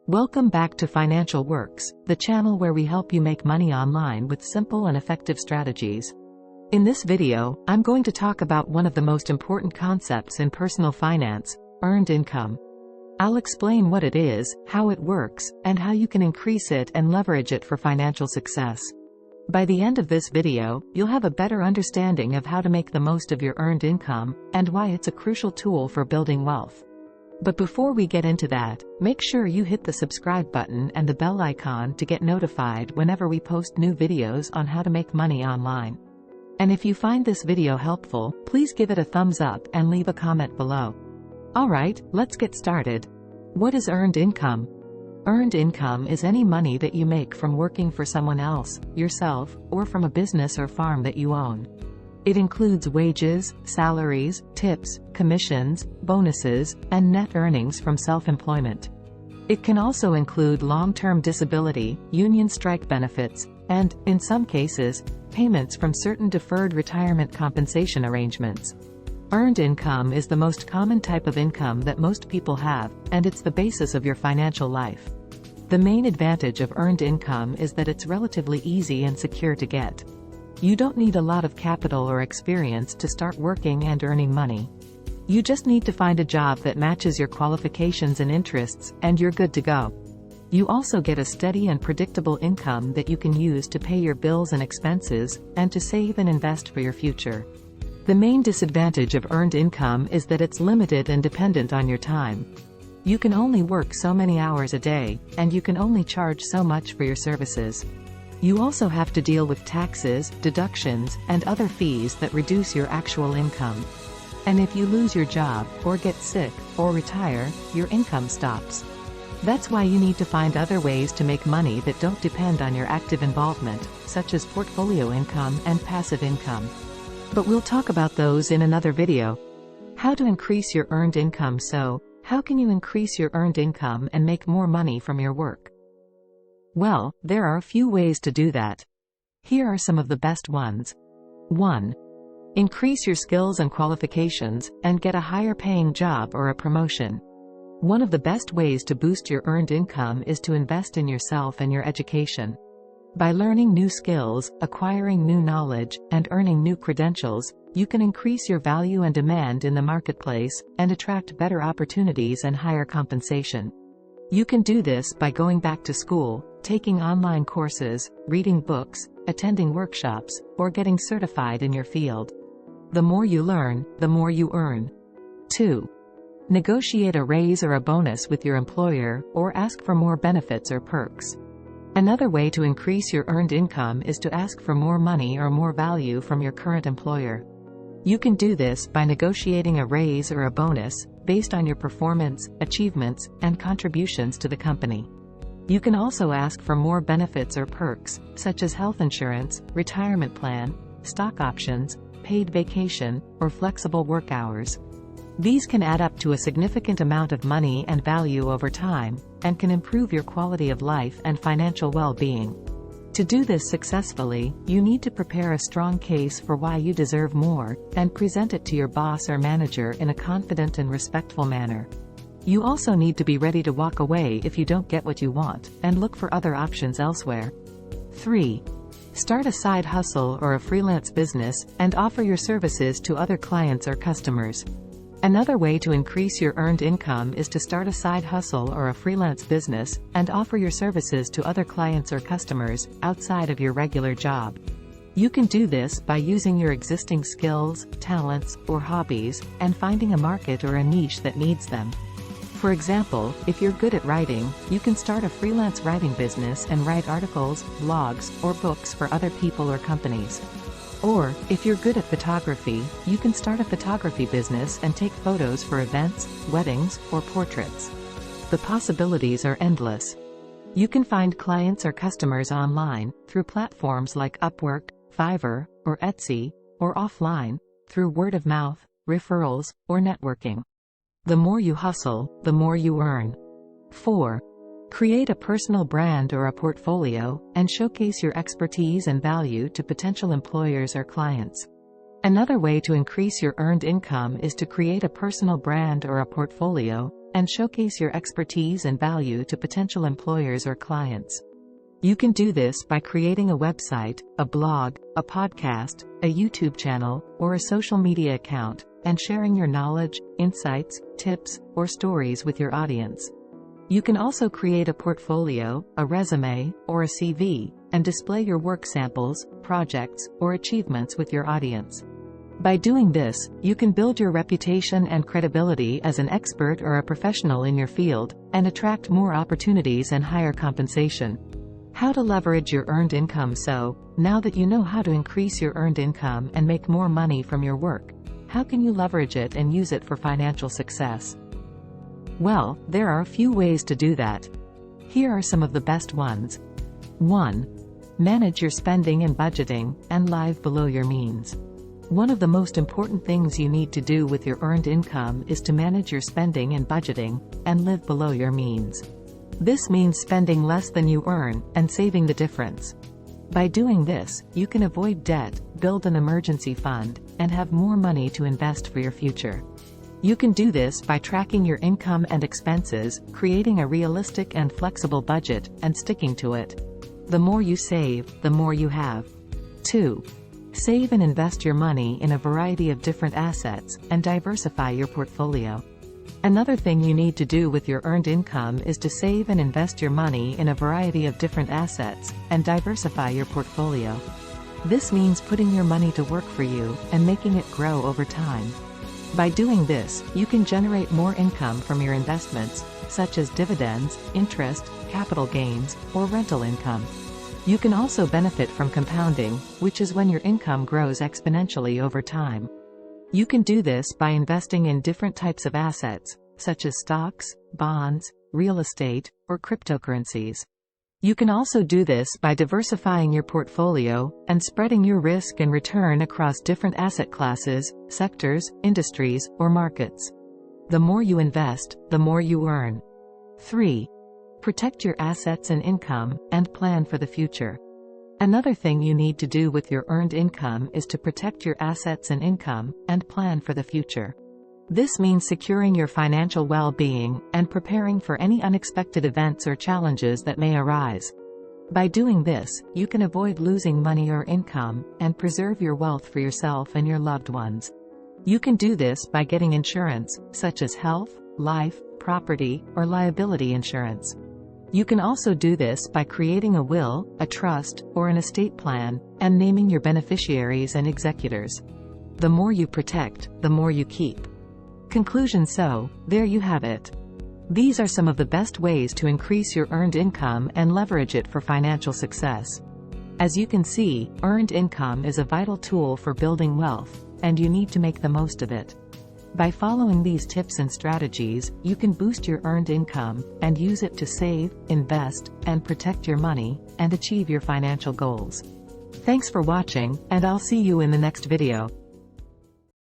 Welcome back to Financial Works, the channel where we help you make money online with simple and effective strategies. In this video, I'm going to talk about one of the most important concepts in personal finance, earned income. I'll explain what it is, how it works, and how you can increase it and leverage it for financial success. By the end of this video, you'll have a better understanding of how to make the most of your earned income, and why it's a crucial tool for building wealth. But before we get into that, make sure you hit the subscribe button and the bell icon to get notified whenever we post new videos on how to make money online. And if you find this video helpful, please give it a thumbs up and leave a comment below. Alright, let's get started. What is earned income? Earned income is any money that you make from working for someone else, yourself, or from a business or farm that you own. It includes wages, salaries, tips, commissions, bonuses, and net earnings from self-employment. It can also include long-term disability, union strike benefits, and, in some cases, payments from certain deferred retirement compensation arrangements. Earned income is the most common type of income that most people have, and it's the basis of your financial life. The main advantage of earned income is that it's relatively easy and secure to get. You don't need a lot of capital or experience to start working and earning money. You just need to find a job that matches your qualifications and interests, and you're good to go. You also get a steady and predictable income that you can use to pay your bills and expenses, and to save and invest for your future. The main disadvantage of earned income is that it's limited and dependent on your time. You can only work so many hours a day, and you can only charge so much for your services. You also have to deal with taxes, deductions, and other fees that reduce your actual income. And if you lose your job, or get sick, or retire, your income stops. That's why you need to find other ways to make money that don't depend on your active involvement, such as portfolio income and passive income. But we'll talk about those in another video. How to increase your earned income. So, how can you increase your earned income and make more money from your work? Well, there are a few ways to do that. Here are some of the best ones. 1. Increase your skills and qualifications, and get a higher paying job or a promotion. One of the best ways to boost your earned income is to invest in yourself and your education. By learning new skills, acquiring new knowledge, and earning new credentials, you can increase your value and demand in the marketplace, and attract better opportunities and higher compensation. You can do this by going back to school, taking online courses, reading books, attending workshops, or getting certified in your field. The more you learn, the more you earn. 2. Negotiate a raise or a bonus with your employer, or ask for more benefits or perks. Another way to increase your earned income is to ask for more money or more value from your current employer. You can do this by negotiating a raise or a bonus, based on your performance, achievements, and contributions to the company. You can also ask for more benefits or perks, such as health insurance, retirement plan, stock options, paid vacation, or flexible work hours. These can add up to a significant amount of money and value over time, and can improve your quality of life and financial well-being. To do this successfully, you need to prepare a strong case for why you deserve more, and present it to your boss or manager in a confident and respectful manner. You also need to be ready to walk away if you don't get what you want, and look for other options elsewhere. 3. Start a side hustle or a freelance business, and offer your services to other clients or customers. Another way to increase your earned income is to start a side hustle or a freelance business, and offer your services to other clients or customers, outside of your regular job. You can do this by using your existing skills, talents, or hobbies, and finding a market or a niche that needs them. For example, if you're good at writing, you can start a freelance writing business and write articles, blogs, or books for other people or companies. Or, if you're good at photography, you can start a photography business and take photos for events, weddings, or portraits. The possibilities are endless. You can find clients or customers online, through platforms like Upwork, Fiverr, or Etsy, or offline, through word of mouth, referrals, or networking. The more you hustle, the more you earn. 4. Create a personal brand or a portfolio, and showcase your expertise and value to potential employers or clients. Another way to increase your earned income is to create a personal brand or a portfolio, and showcase your expertise and value to potential employers or clients. You can do this by creating a website, a blog, a podcast, a YouTube channel, or a social media account, and sharing your knowledge, insights, tips, or stories with your audience. You can also create a portfolio, a resume, or a CV, and display your work samples, projects, or achievements with your audience. By doing this, you can build your reputation and credibility as an expert or a professional in your field, and attract more opportunities and higher compensation. How to leverage your earned income. So, now that you know how to increase your earned income and make more money from your work, how can you leverage it and use it for financial success? Well, there are a few ways to do that. Here are some of the best ones. 1. Manage your spending and budgeting, and live below your means. One of the most important things you need to do with your earned income is to manage your spending and budgeting, and live below your means. This means spending less than you earn, and saving the difference. By doing this, you can avoid debt, build an emergency fund, and have more money to invest for your future. You can do this by tracking your income and expenses, creating a realistic and flexible budget, and sticking to it. The more you save, the more you have. 2. Save and invest your money in a variety of different assets, and diversify your portfolio. Another thing you need to do with your earned income is to save and invest your money in a variety of different assets, and diversify your portfolio. This means putting your money to work for you, and making it grow over time. By doing this, you can generate more income from your investments, such as dividends, interest, capital gains, or rental income. You can also benefit from compounding, which is when your income grows exponentially over time. You can do this by investing in different types of assets, such as stocks, bonds, real estate, or cryptocurrencies. You can also do this by diversifying your portfolio, and spreading your risk and return across different asset classes, sectors, industries, or markets. The more you invest, the more you earn. 3. Protect your assets and income, and plan for the future. Another thing you need to do with your earned income is to protect your assets and income, and plan for the future. This means securing your financial well-being, and preparing for any unexpected events or challenges that may arise. By doing this, you can avoid losing money or income, and preserve your wealth for yourself and your loved ones. You can do this by getting insurance, such as health, life, property, or liability insurance. You can also do this by creating a will, a trust, or an estate plan, and naming your beneficiaries and executors. The more you protect, the more you keep. Conclusion. So, there you have it. These are some of the best ways to increase your earned income and leverage it for financial success. As you can see, earned income is a vital tool for building wealth, and you need to make the most of it. By following these tips and strategies, you can boost your earned income, and use it to save, invest, and protect your money, and achieve your financial goals. Thanks for watching, and I'll see you in the next video.